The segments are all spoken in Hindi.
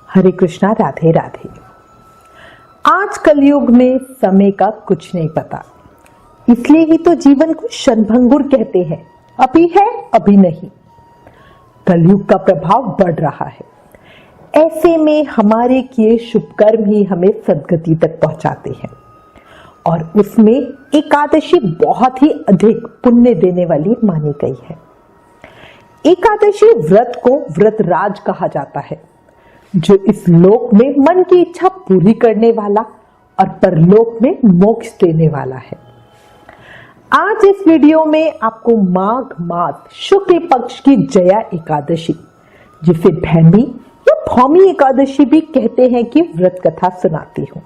हरे कृष्णा, राधे राधे। आज कलयुग में समय का कुछ नहीं पता, इसलिए ही तो जीवन को क्षणभंगुर कहते हैं। अभी है, अभी नहीं। कलयुग का प्रभाव बढ़ रहा है। ऐसे में हमारे किए शुभ कर्म ही हमें सद्गति तक पहुंचाते हैं, और उसमें एकादशी बहुत ही अधिक पुण्य देने वाली मानी गई है। एकादशी व्रत को व्रतराज कहा जाता है, जो इस लोक में मन की इच्छा पूरी करने वाला और परलोक में मोक्ष देने वाला है। आज इस वीडियो में आपको माघ मास शुक्ल पक्ष की जया एकादशी, जिसे भैमी या भौमी एकादशी भी कहते हैं, की व्रत कथा सुनाती हूँ।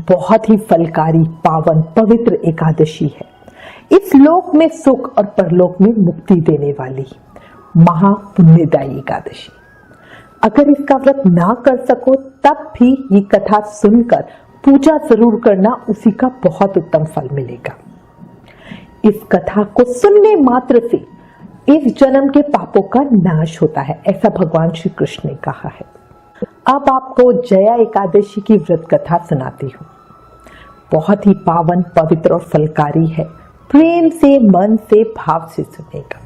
बहुत ही फलकारी, पावन, पवित्र एकादशी है। इस लोक में सुख और परलोक में मुक्ति देने वाली महापुण्यदायी एकादशी। अगर इसका व्रत ना कर सको तब भी ये कथा सुनकर पूजा जरूर करना, उसी का बहुत उत्तम फल मिलेगा। इस कथा को सुनने मात्र से इस जन्म के पापों का नाश होता है, ऐसा भगवान श्री कृष्ण ने कहा है। अब आपको जया एकादशी की व्रत कथा सुनाती हूँ। बहुत ही पावन, पवित्र और फलकारी है। प्रेम से, मन से, भाव से सुनेगा।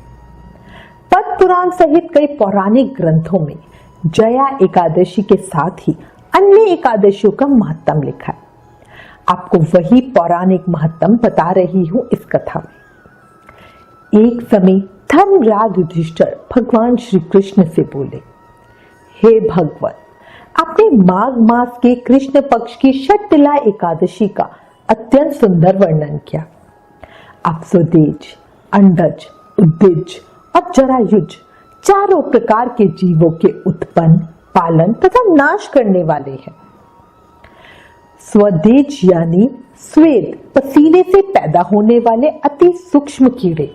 पद्म पुराण सहित कई पौराणिक ग्रंथों में जया एकादशी के साथ ही अन्य एकादशियों का महत्व लिखा है। आपको वही पौराणिक महत्व बता रही हूं इस कथा में। एक समय धर्मराज युधिष्ठिर भगवान श्री कृष्ण से बोले, हे भगवान, आपने माघ मास के कृष्ण पक्ष की षटतिला एकादशी का अत्यंत सुंदर वर्णन किया। आप स्वदेज, अंडज, उद्दिज और जरायुज चारों प्रकार के जीवों के उत्पन्न, पालन तथा नाश करने वाले हैं। स्वदेज यानी स्वेद, पसीने से पैदा होने वाले अति सूक्ष्म कीड़े।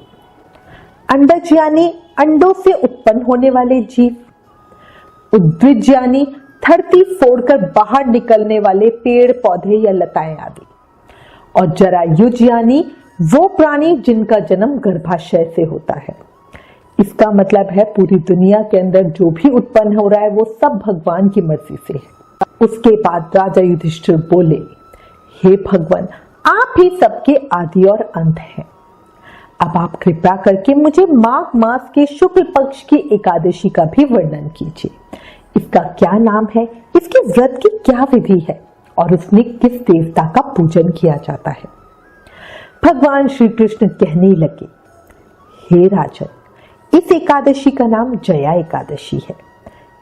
अंडज यानी अंडों से उत्पन्न होने वाले जीव। उद्भिज यानी धरती फोड़कर बाहर निकलने वाले पेड़, पौधे या लताएं आदि। और जरायुज यानी वो प्राणी जिनका जन्म गर्भाशय से होता है। इसका मतलब है पूरी दुनिया के अंदर जो भी उत्पन्न हो रहा है वो सब भगवान की मर्जी से है। उसके बाद राजा युधिष्ठिर बोले, हे भगवान, आप ही सबके आदि और अंत हैं। अब आप कृपा करके मुझे माघ मास के शुक्ल पक्ष की एकादशी का भी वर्णन कीजिए। इसका क्या नाम है, इसके व्रत की क्या विधि है और उसमें किस देवता का पूजन किया जाता है। भगवान श्री कृष्ण कहने लगे, हे राजन, इस एकादशी का नाम जया एकादशी है।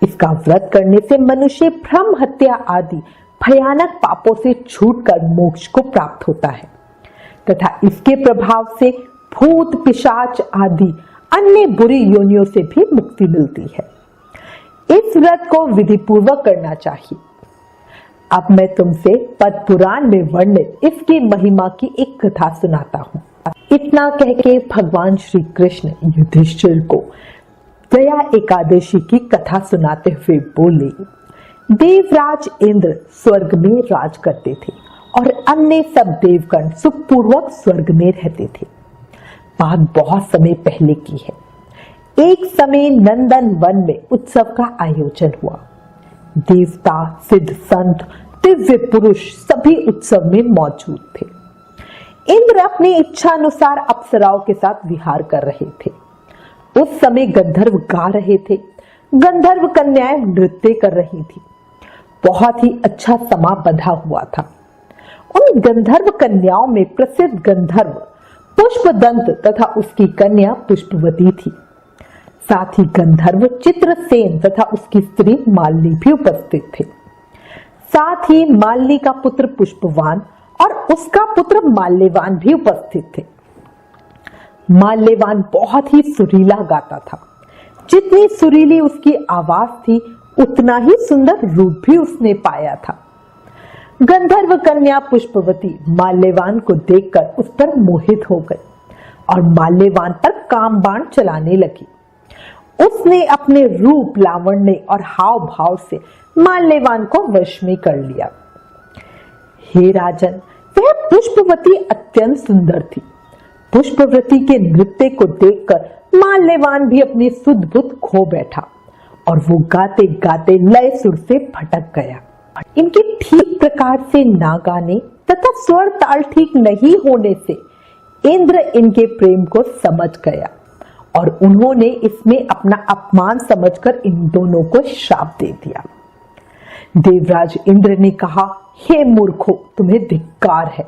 इसका व्रत करने से मनुष्य भ्रम, हत्या आदि भयानक पापों से छूटकर मोक्ष को प्राप्त होता है तथा इसके प्रभाव से भूत, पिशाच आदि अन्य बुरी योनियों से भी मुक्ति मिलती है। इस व्रत को विधि पूर्वक करना चाहिए। अब मैं तुमसे पद्म पुराण में वर्णित इसकी महिमा की एक कथा सुनाता हूँ। इतना कह के भगवान श्री कृष्ण युधिष्ठिर को जया एकादशी की कथा सुनाते हुए बोले, देवराज इंद्र स्वर्ग में राज करते थे और अन्य सब देवगण सुखपूर्वक स्वर्ग में रहते थे। बात बहुत समय पहले की है। एक समय नंदन वन में उत्सव का आयोजन हुआ। देवता, सिद्ध, संत, दिव्य पुरुष सभी उत्सव में मौजूद थे। इंद्र अपनी इच्छा अनुसार अप्सराओं के साथ विहार कर रहे थे। उस समय गंधर्व गा रहे थे। गंधर्व कन्याएं नृत्य कर रही थी। बहुत ही अच्छा समा बंधा हुआ था। उन गंधर्व कन्याओं में प्रसिद्ध गंधर्व पुष्पदंत तथा उसकी कन्या पुष्पवती थी। साथ ही गंधर्व चित्रसेन तथा उसकी स्त्री मालिनी भी उपस्थित थे। साथ ही मालिनी का पुत्र पुष्पवान और उसका पुत्र माल्यवान भी उपस्थित थे। माल्यवान बहुत ही सुरीला गाता था। जितनी सुरीली उसकी आवाज थी, उतना ही सुंदर रूप भी उसने पाया था। गंधर्व कन्या पुष्पवती माल्यवान को देखकर उस पर मोहित हो गई और माल्यवान पर काम बाण चलाने लगी। उसने अपने रूप, लावण्य और हाव भाव से माल्यवान को वश में कर लिया। हे राजन, वह पुष्पवती अत्यंत सुंदर थी। पुष्पवती के नृत्य को देखकर माल्यवान भी अपनी सुध बुध खो बैठा और वो गाते गाते लय सुर से भटक गया। इनके ठीक प्रकार से ना गाने तथा स्वर ताल ठीक नहीं होने से इंद्र इनके प्रेम को समझ गया और उन्होंने इसमें अपना अपमान समझकर इन दोनों को श्राप दे दिया। देवराज इंद्र ने कहा, हे मूर्खों, तुम्हें धिक्कार है।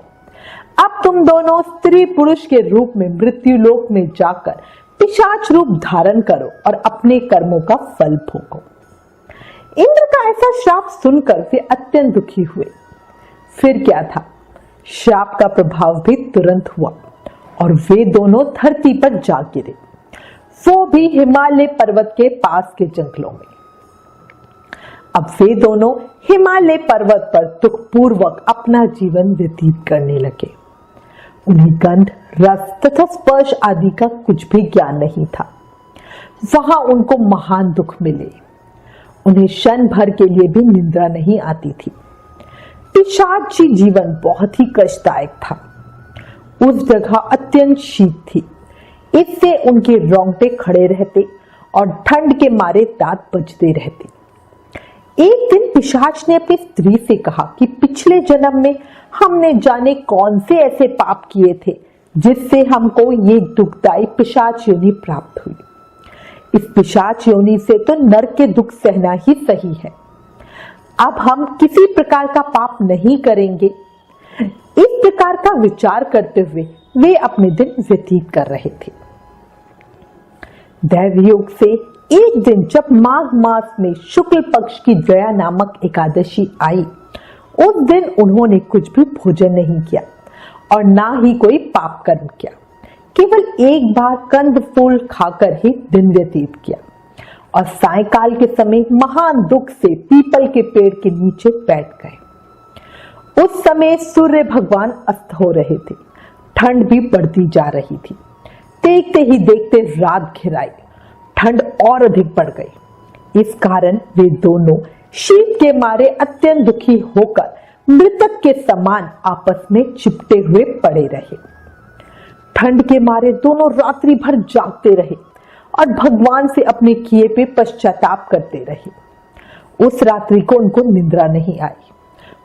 अब तुम दोनों स्त्री पुरुष के रूप में मृत्युलोक में जाकर पिशाच रूप धारण करो और अपने कर्मों का फल भोगो। इंद्र का ऐसा श्राप सुनकर वे अत्यंत दुखी हुए। फिर क्या था, श्राप का प्रभाव भी तुरंत हुआ और वे दोनों धरती पर जा गिरे, वो भी हिमालय पर्वत के पास के जंगलों में। अब वे दोनों हिमालय पर्वत पर दुखपूर्वक अपना जीवन व्यतीत करने लगे। उन्हें गंध, रस तथा स्पर्श आदि का कुछ भी ज्ञान नहीं था। वहां उनको महान दुख मिले। उन्हें क्षण भर के लिए भी निंद्रा नहीं आती थी। पिशाची जीवन बहुत ही कष्टदायक था। उस जगह अत्यंत शीत थी, इससे उनके रोंगटे खड़े रहते और ठंड के मारे दांत बजते रहते। एक दिन पिशाच ने अपनी स्त्री से कहा कि पिछले जन्म में हमने जाने कौन से ऐसे पाप किए थे जिससे हमको ये दुखदायी पिशाच योनि प्राप्त हुई। इस पिशाच योनि से तो नरक के दुख सहना ही सही है। अब हम किसी प्रकार का पाप नहीं करेंगे। इस प्रकार का विचार करते हुए वे अपने दिन व्यतीत कर रहे थे। दैवयोग से एक दिन जब माघ मास में शुक्ल पक्ष की जया नामक एकादशी आई, उस दिन उन्होंने कुछ भी भोजन नहीं किया और ना ही कोई पाप कर्म किया। केवल एक बार कंद फूल खाकर ही दिन व्यतीत किया और सायकाल के समय महान दुख से पीपल के पेड़ के नीचे बैठ गए। उस समय सूर्य भगवान अस्त हो रहे थे। ठंड भी बढ़ती जा रही थी। देखते ही देखते रात घिर आई। ठंड और अधिक बढ़ गई। इस कारण वे दोनों शीत के मारे अत्यंत दुखी होकर मृतक के समान आपस में चिपटे हुए पड़े रहे। ठंड के मारे दोनों रात्रि भर जागते रहे और भगवान से अपने किए पे पश्चाताप करते रहे। उस रात्रि को उनको निद्रा नहीं आई।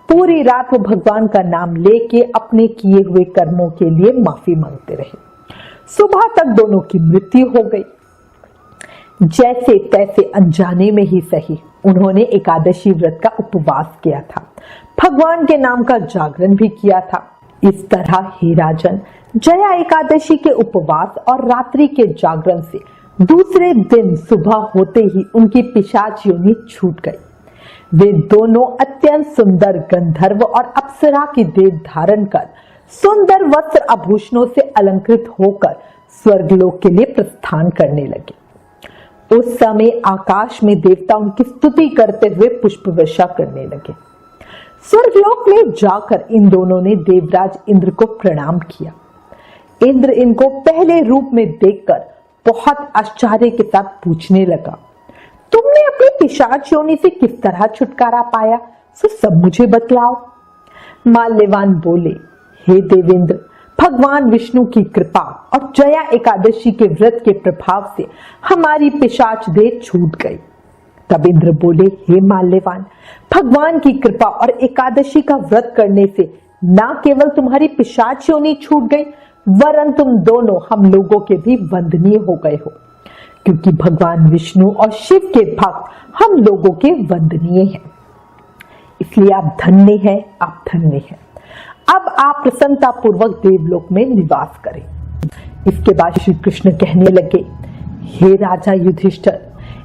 पूरी रात वो भगवान का नाम लेके अपने किए हुए कर्मों के लिए माफी मांगते रहे। सुबह तक दोनों की मृत्यु हो गई। जैसे तैसे अनजाने में ही सही उन्होंने एकादशी व्रत का उपवास किया था, भगवान के नाम का जागरण भी किया था। इस तरह हे राजन, जया एकादशी के उपवास और रात्रि के जागरण से दूसरे दिन सुबह होते ही उनकी पिशाच योनि छूट गई। वे दोनों अत्यंत सुंदर गंधर्व और अप्सरा की देह धारण कर सुंदर वस्त्र आभूषणों से अलंकृत होकर स्वर्गलोक के लिए प्रस्थान करने लगे। उस समय आकाश में देवता उनकी स्तुति करते हुए पुष्प वर्षा करने लगे। स्वर्गलोक में जाकर इन दोनों ने देवराज इंद्र को प्रणाम किया। इंद्र इनको पहले रूप में देखकर बहुत आश्चर्य के साथ पूछने लगा, तुमने अपनी पिशाच योनि से किस तरह छुटकारा पाया, सो सब मुझे बतलाओ। माल्यवान बोले, हे देवेंद्र, भगवान विष्णु की कृपा और जया एकादशी के व्रत के प्रभाव से हमारी पिशाच देह छूट गई। तब इंद्र बोले, हे माल्यवान, भगवान की कृपा और एकादशी का व्रत करने से न केवल तुम्हारी पिशाच योनि छूट गई, वरन तुम दोनों हम लोगों के भी वंदनीय हो गए हो, क्योंकि भगवान विष्णु और शिव के भक्त हम लोगों के वंदनीय हैं। इसलिए आप धन्य हैं, आप धन्य हैं। अब आप प्रसन्नता पूर्वक देवलोक में निवास करें। इसके बाद श्री कृष्ण कहने लगे, हे राजा युधिष्ठिर,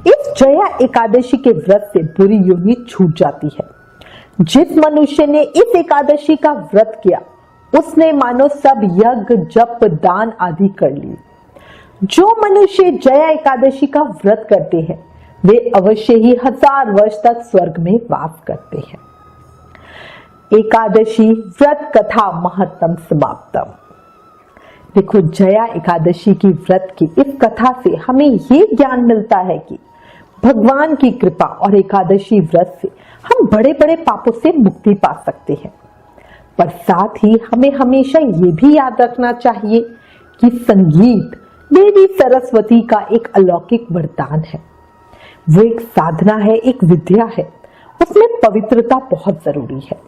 इस जया एकादशी के व्रत से बुरी योनि छूट जाती है। जिस मनुष्य ने इस एकादशी का व्रत किया उसने मानो सब यज्ञ जप दान आदि कर लिए। जो मनुष्य जया एकादशी का व्रत करते हैं वे अवश्य ही 1000 वर्ष तक स्वर्ग में वास करते हैं। एकादशी व्रत कथा महत्तम समाप्तम। देखो, जया एकादशी की व्रत की इस कथा से हमें ये ज्ञान मिलता है कि भगवान की कृपा और एकादशी व्रत से हम बड़े बड़े पापों से मुक्ति पा सकते हैं। पर साथ ही हमें हमेशा ये भी याद रखना चाहिए कि संगीत देवी सरस्वती का एक अलौकिक वरदान है। वो एक साधना है, एक विद्या है, उसमें पवित्रता बहुत जरूरी है।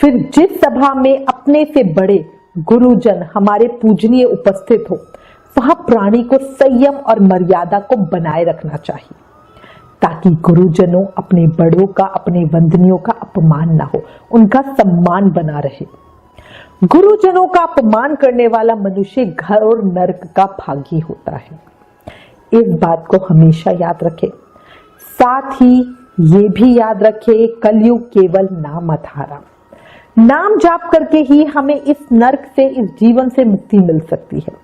फिर जिस सभा में अपने से बड़े गुरुजन हमारे पूजनीय उपस्थित हो, वहां प्राणी को संयम और मर्यादा को बनाए रखना चाहिए, ताकि गुरुजनों अपने बड़ों का, अपने वंदनियों का अपमान ना हो, उनका सम्मान बना रहे। गुरुजनों का अपमान करने वाला मनुष्य घर और नरक का भागी होता है। इस बात को हमेशा याद रखें। साथ ही ये भी याद रखें, कलयुग केवल नाम आधारा, नाम जाप करके ही हमें इस नरक से, इस जीवन से मुक्ति मिल सकती है।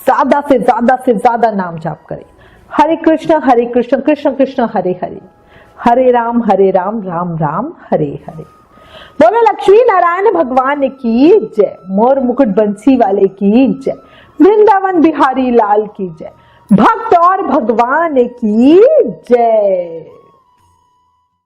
ज्यादा से ज्यादा नाम जाप करें। हरे कृष्ण कृष्ण कृष्ण हरे हरे, हरे राम राम राम हरे हरे। बोलो लक्ष्मी नारायण भगवान की जय, मोर मुकुट बंसी वाले की जय, वृंदावन बिहारी लाल की जय, भक्त और भगवान की जय।